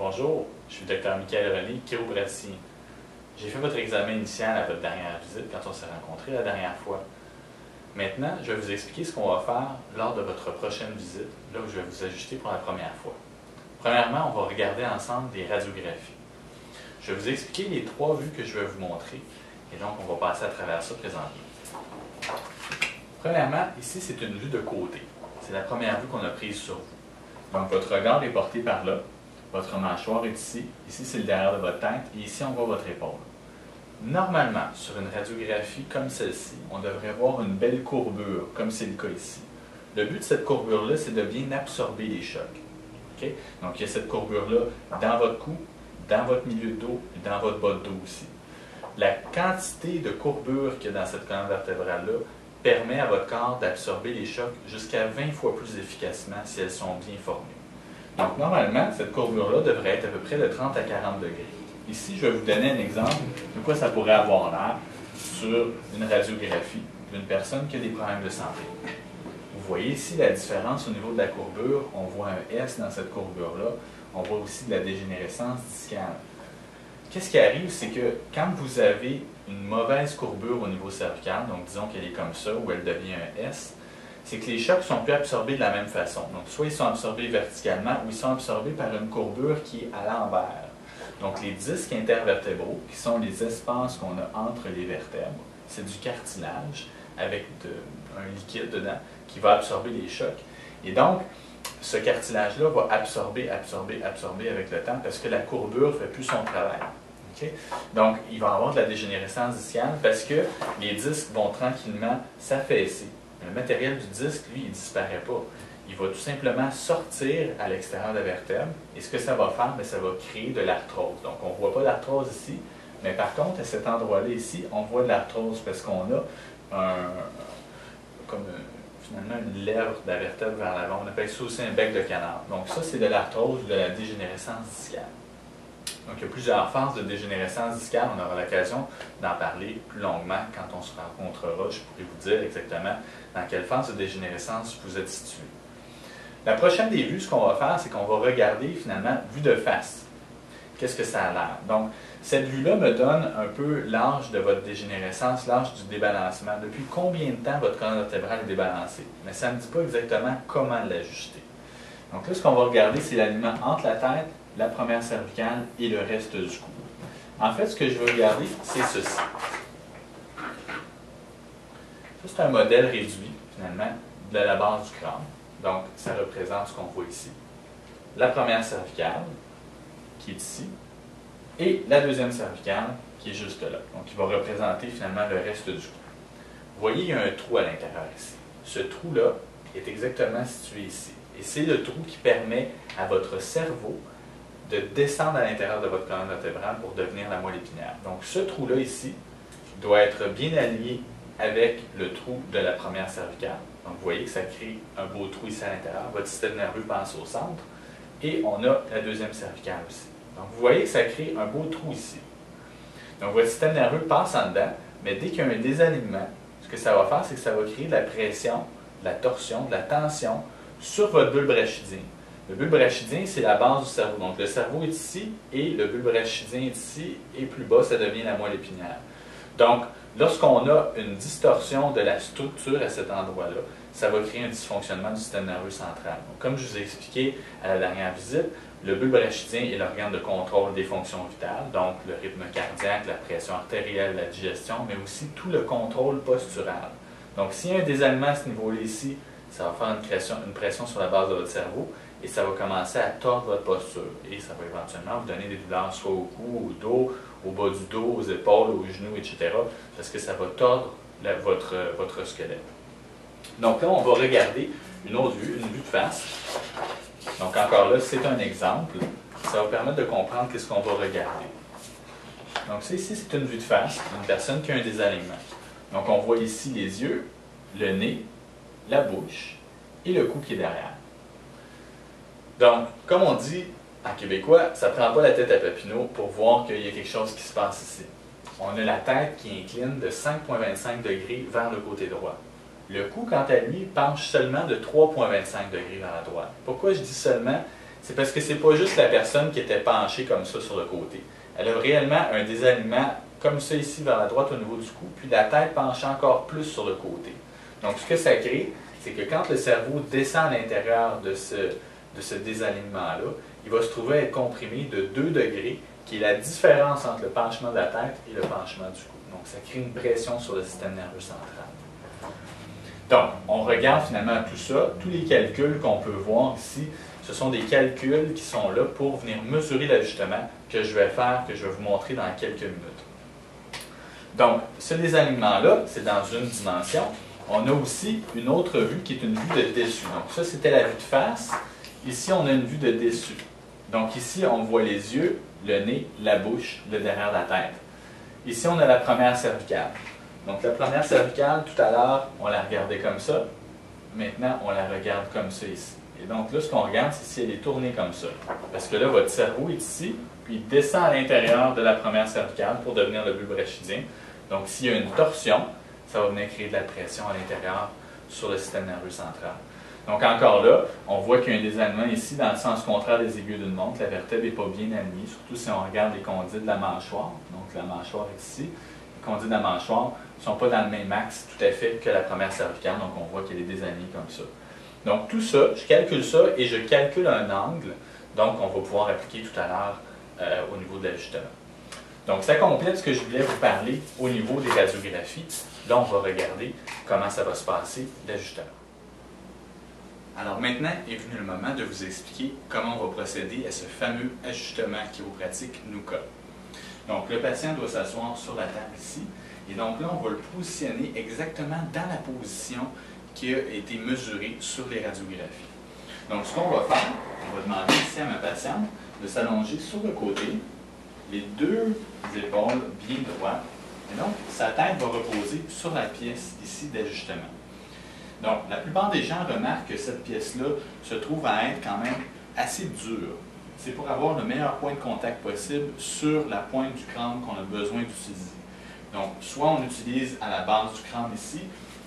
Bonjour, je suis le Dr Michael René, chiropraticien. J'ai fait votre examen initial à votre dernière visite quand on s'est rencontrés la dernière fois. Maintenant, je vais vous expliquer ce qu'on va faire lors de votre prochaine visite, là où je vais vous ajuster pour la première fois. Premièrement, on va regarder ensemble des radiographies. Je vais vous expliquer les 3 vues que je vais vous montrer, et donc on va passer à travers ça présentement. Premièrement, ici c'est une vue de côté. C'est la première vue qu'on a prise sur vous. Donc votre regard est porté par là, votre mâchoire est ici, ici c'est le derrière de votre tête, et ici on voit votre épaule. Normalement, sur une radiographie comme celle-ci, on devrait voir une belle courbure, comme c'est le cas ici. Le but de cette courbure-là, c'est de bien absorber les chocs. Okay? Donc, il y a cette courbure-là dans votre cou, dans votre milieu de dos et dans votre bas de dos aussi. La quantité de courbure qu'il y a dans cette colonne vertébrale-là permet à votre corps d'absorber les chocs jusqu'à 20 fois plus efficacement si elles sont bien formées. Donc, normalement, cette courbure-là devrait être à peu près de 30 à 40 degrés. Ici, je vais vous donner un exemple de quoi ça pourrait avoir l'air sur une radiographie d'une personne qui a des problèmes de santé. Vous voyez ici la différence au niveau de la courbure. On voit un S dans cette courbure-là. On voit aussi de la dégénérescence discale. Qu'est-ce qui arrive, c'est que quand vous avez une mauvaise courbure au niveau cervical, donc disons qu'elle est comme ça, ou elle devient un S, c'est que les chocs ne sont plus absorbés de la même façon. Donc, soit ils sont absorbés verticalement, ou ils sont absorbés par une courbure qui est à l'envers. Donc, les disques intervertébraux, qui sont les espaces qu'on a entre les vertèbres, c'est du cartilage avec un liquide dedans qui va absorber les chocs. Et donc, ce cartilage-là va absorber avec le temps parce que la courbure ne fait plus son travail. Okay? Donc, il va y avoir de la dégénérescence discale parce que les disques vont tranquillement s'affaisser. Le matériel du disque, lui, il ne disparaît pas. Il va tout simplement sortir à l'extérieur de la vertèbre. Et ce que ça va faire, bien, ça va créer de l'arthrose. Donc, on ne voit pas l'arthrose ici, mais par contre, à cet endroit-là ici, on voit de l'arthrose parce qu'on a finalement une lèvre de la vertèbre vers l'avant. On appelle ça aussi un bec de canard. Donc, ça, c'est de l'arthrose ou de la dégénérescence discale. Donc, il y a plusieurs phases de dégénérescence discale. On aura l'occasion d'en parler plus longuement quand on se rencontrera. Je pourrai vous dire exactement dans quelle phase de dégénérescence vous êtes situé. La prochaine des vues, ce qu'on va faire, c'est qu'on va regarder finalement vue de face. Qu'est-ce que ça a l'air? Donc, cette vue-là me donne un peu l'âge de votre dégénérescence, l'âge du débalancement. Depuis combien de temps votre colonne vertébrale est débalancée? Mais ça ne me dit pas exactement comment l'ajuster. Donc là, ce qu'on va regarder, c'est l'alignement entre la tête, la première cervicale et le reste du cou. En fait, ce que je veux regarder, c'est ceci. Ça, c'est un modèle réduit, finalement, de la base du crâne. Donc, ça représente ce qu'on voit ici. La première cervicale, qui est ici, et la deuxième cervicale, qui est juste là. Donc, il va représenter finalement le reste du cou. Vous voyez, il y a un trou à l'intérieur ici. Ce trou-là est exactement situé ici. Et c'est le trou qui permet à votre cerveau de descendre à l'intérieur de votre colonne vertébrale pour devenir la moelle épinière. Donc, ce trou-là ici doit être bien aligné avec le trou de la première cervicale. Donc, vous voyez que ça crée un beau trou ici à l'intérieur. Votre système nerveux passe au centre. Et on a la deuxième cervicale aussi. Donc, vous voyez que ça crée un beau trou ici. Donc, votre système nerveux passe en dedans, mais dès qu'il y a un désalignement, ce que ça va faire, c'est que ça va créer de la pression, de la torsion, de la tension sur votre bulbe rachidien. Le bulbe rachidien, c'est la base du cerveau. Donc, le cerveau est ici et le bulbe rachidien est ici et plus bas, ça devient la moelle épinière. Donc, lorsqu'on a une distorsion de la structure à cet endroit-là, ça va créer un dysfonctionnement du système nerveux central. Donc, comme je vous ai expliqué à la dernière visite, le bulbe rachidien est l'organe de contrôle des fonctions vitales, donc le rythme cardiaque, la pression artérielle, la digestion, mais aussi tout le contrôle postural. Donc, s'il y a un désalignement à ce niveau-là ici, ça va faire une pression sur la base de votre cerveau et ça va commencer à tordre votre posture. Et ça va éventuellement vous donner des douleurs soit au cou, au dos, au bas du dos, aux épaules, aux genoux, etc. parce que ça va tordre votre squelette. Donc là, on va regarder une autre vue, une vue de face. Donc encore là, c'est un exemple. Ça va permettre de comprendre qu'est-ce qu'on va regarder. Donc ça ici, c'est une vue de face d'une personne qui a un désalignement. Donc on voit ici les yeux, le nez, la bouche et le cou qui est derrière. Donc, comme on dit en québécois, ça ne prend pas la tête à Papineau pour voir qu'il y a quelque chose qui se passe ici. On a la tête qui incline de 5,25 degrés vers le côté droit. Le cou, quant à lui, penche seulement de 3,25 degrés vers la droite. Pourquoi je dis seulement? c'est parce que c'est pas juste la personne qui était penchée comme ça sur le côté. Elle a réellement un désalignement comme ça ici vers la droite au niveau du cou, puis la tête penche encore plus sur le côté. Donc ce que ça crée, c'est que quand le cerveau descend à l'intérieur de ce désalignement-là, il va se trouver à être comprimé de 2 degrés, qui est la différence entre le penchement de la tête et le penchement du cou. Donc ça crée une pression sur le système nerveux central. Donc, on regarde finalement tout ça, tous les calculs qu'on peut voir ici, ce sont des calculs qui sont là pour venir mesurer l'ajustement que je vais faire, que je vais vous montrer dans quelques minutes. Donc, ce désalignement-là, c'est dans une dimension. On a aussi une autre vue qui est une vue de dessus. Donc, ça, c'était la vue de face. Ici, on a une vue de dessus. Donc, ici, on voit les yeux, le nez, la bouche, le derrière de la tête. Ici, on a la première cervicale. Donc, la première cervicale, tout à l'heure, on la regardait comme ça. Maintenant, on la regarde comme ça ici. Et donc, là, ce qu'on regarde, c'est si elle est tournée comme ça. Parce que là, votre cerveau est ici, puis il descend à l'intérieur de la première cervicale pour devenir le bulbe rachidien. Donc, s'il y a une torsion, ça va venir créer de la pression à l'intérieur sur le système nerveux central. Donc, encore là, on voit qu'il y a un désalignement ici dans le sens contraire des aiguilles d'une montre. La vertèbre n'est pas bien alignée, surtout si on regarde les condyles de la mâchoire. Donc, la mâchoire est ici. Les condyles de la mâchoire ne sont pas dans le même axe tout à fait que la première cervicale. Donc, on voit qu'elle est désalignée comme ça. Donc, tout ça, je calcule ça et je calcule un angle. Donc, on va pouvoir appliquer tout à l'heure au niveau de l'ajustement. Donc, ça complète ce que je voulais vous parler au niveau des radiographies. Là, on va regarder comment ça va se passer, l'ajustement. Alors maintenant est venu le moment de vous expliquer comment on va procéder à ce fameux ajustement chiropratique NUCA. Donc, le patient doit s'asseoir sur la table ici. Et donc là, on va le positionner exactement dans la position qui a été mesurée sur les radiographies. Donc, ce qu'on va faire, on va demander ici à ma patiente de s'allonger sur le côté, les 2 épaules bien droites. Et donc, sa tête va reposer sur la pièce ici d'ajustement. Donc, la plupart des gens remarquent que cette pièce-là se trouve à être quand même assez dure. C'est pour avoir le meilleur point de contact possible sur la pointe du crâne qu'on a besoin d'utiliser. Donc, soit on utilise à la base du crâne ici,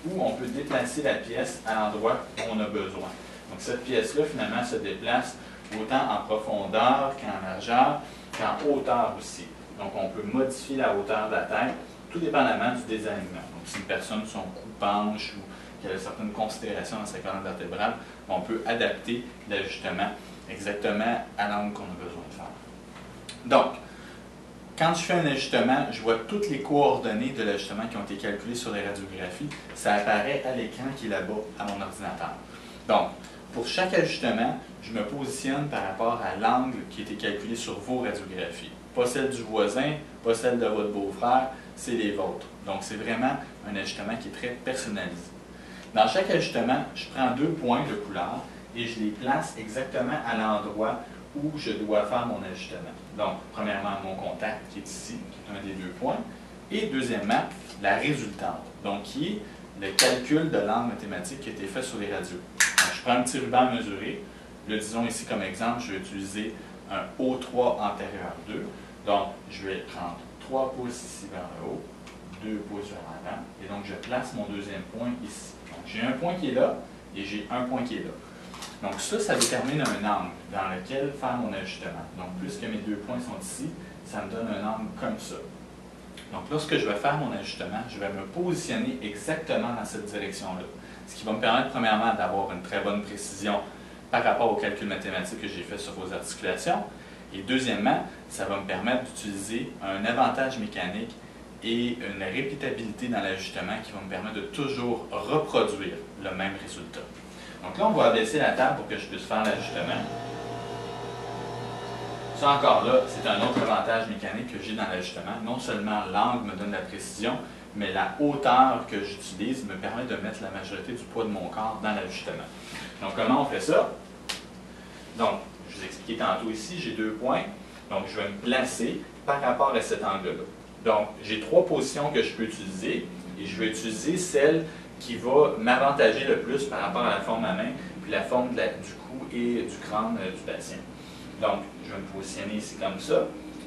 ou on peut déplacer la pièce à l'endroit où on a besoin. Donc, cette pièce-là, finalement, se déplace autant en profondeur qu'en largeur, qu'en hauteur aussi. Donc, on peut modifier la hauteur de la tête, tout dépendamment du désalignement. Donc, si une personne, son cou penche ou qu'elle a certaines considérations dans sa colonne vertébrale, on peut adapter l'ajustement exactement à l'angle qu'on a besoin de faire. Donc, quand je fais un ajustement, je vois toutes les coordonnées de l'ajustement qui ont été calculées sur les radiographies. Ça apparaît à l'écran qui est là-bas, à mon ordinateur. Donc, pour chaque ajustement, je me positionne par rapport à l'angle qui a été calculé sur vos radiographies. Pas celle du voisin, pas celle de votre beau-frère, c'est les vôtres. Donc, c'est vraiment un ajustement qui est très personnalisé. Dans chaque ajustement, je prends 2 points de couleur et je les place exactement à l'endroit où je dois faire mon ajustement. Donc, premièrement, mon contact qui est ici, qui est un des 2 points, et deuxièmement, la résultante, donc qui est le calcul de l'angle mathématique qui a été fait sur les radios. Donc, je prends un petit ruban à mesurer. Le disons ici comme exemple, je vais utiliser un O3 antérieur 2. Donc, je vais prendre 3 pouces ici vers le haut, 2 pouces vers l'avant, et donc je place mon deuxième point ici. Donc, j'ai un point qui est là, et j'ai un point qui est là. Donc ça détermine un angle dans lequel faire mon ajustement. Donc, puisque mes 2 points sont ici, ça me donne un angle comme ça. Donc, lorsque je vais faire mon ajustement, je vais me positionner exactement dans cette direction-là. Ce qui va me permettre, premièrement, d'avoir une très bonne précision par rapport au calcul mathématique que j'ai fait sur vos articulations. Et deuxièmement, ça va me permettre d'utiliser un avantage mécanique et une répétabilité dans l'ajustement qui va me permettre de toujours reproduire le même résultat. Donc là, on va abaisser la table pour que je puisse faire l'ajustement. Ça encore là, c'est un autre avantage mécanique que j'ai dans l'ajustement. Non seulement l'angle me donne la précision, mais la hauteur que j'utilise me permet de mettre la majorité du poids de mon corps dans l'ajustement. Donc comment on fait ça? Donc, je vous ai expliqué tantôt ici, j'ai 2 points. Donc, je vais me placer par rapport à cet angle-là. Donc, j'ai 3 positions que je peux utiliser et je vais utiliser celle qui va m'avantager le plus par rapport à la forme à main, puis la forme du cou et du crâne du patient. Donc, je vais me positionner ici comme ça.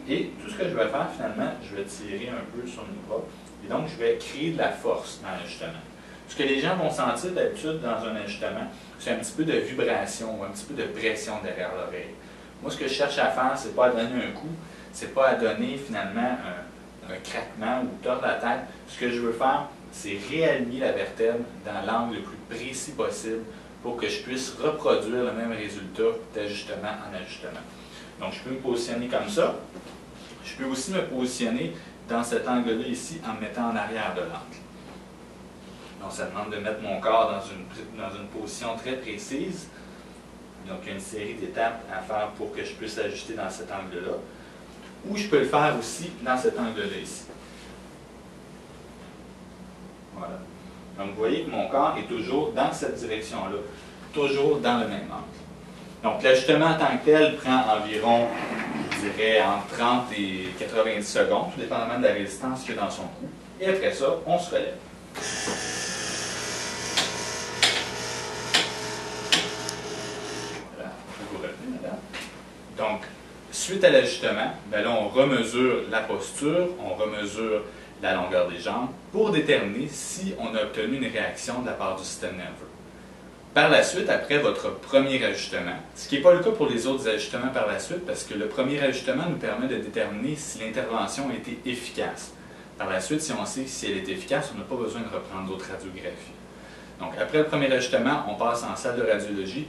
Et tout ce que je vais faire, finalement, je vais tirer un peu sur mes bras. Et donc, je vais créer de la force dans l'ajustement. Ce que les gens vont sentir d'habitude dans un ajustement, c'est un petit peu de vibration ou un petit peu de pression derrière l'oreille. Moi, ce que je cherche à faire, c'est pas à donner un coup, c'est pas à donner finalement un craquement ou tordre la tête. Ce que je veux faire, c'est réaligner la vertèbre dans l'angle le plus précis possible pour que je puisse reproduire le même résultat d'ajustement en ajustement. Donc, je peux me positionner comme ça. Je peux aussi me positionner dans cet angle-là ici en me mettant en arrière de l'angle. Donc, ça demande de mettre mon corps dans une position très précise. Donc, il y a une série d'étapes à faire pour que je puisse l'ajuster dans cet angle-là. Ou je peux le faire aussi dans cet angle-là ici. Voilà. Donc, vous voyez que mon corps est toujours dans cette direction-là, toujours dans le même angle. Donc, l'ajustement en tant que tel prend environ, je dirais, entre 30 et 90 secondes, tout dépendamment de la résistance qu'il y a dans son cou. Et après ça, on se relève. Voilà, vous revenez, madame. Donc, suite à l'ajustement, ben là, on remesure la posture, on remesure la longueur des jambes pour déterminer si on a obtenu une réaction de la part du système nerveux. Par la suite, après votre premier ajustement, ce qui n'est pas le cas pour les autres ajustements par la suite, parce que le premier ajustement nous permet de déterminer si l'intervention a été efficace. Par la suite, si on sait si elle est efficace, on n'a pas besoin de reprendre d'autres radiographies. Donc, après le premier ajustement, on passe en salle de radiologie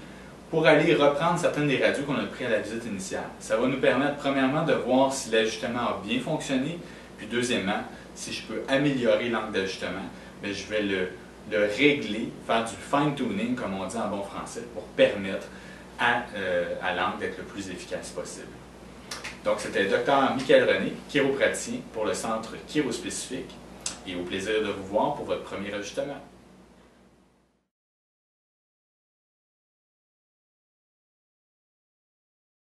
pour aller reprendre certaines des radios qu'on a prises à la visite initiale. Ça va nous permettre, premièrement, de voir si l'ajustement a bien fonctionné, puis deuxièmement, si je peux améliorer l'angle d'ajustement, bien, je vais le régler, faire du fine-tuning, comme on dit en bon français, pour permettre à l'angle d'être le plus efficace possible. Donc, c'était le Dr Michael René, chiropraticien pour le Centre chirospécifique, et au plaisir de vous voir pour votre premier ajustement.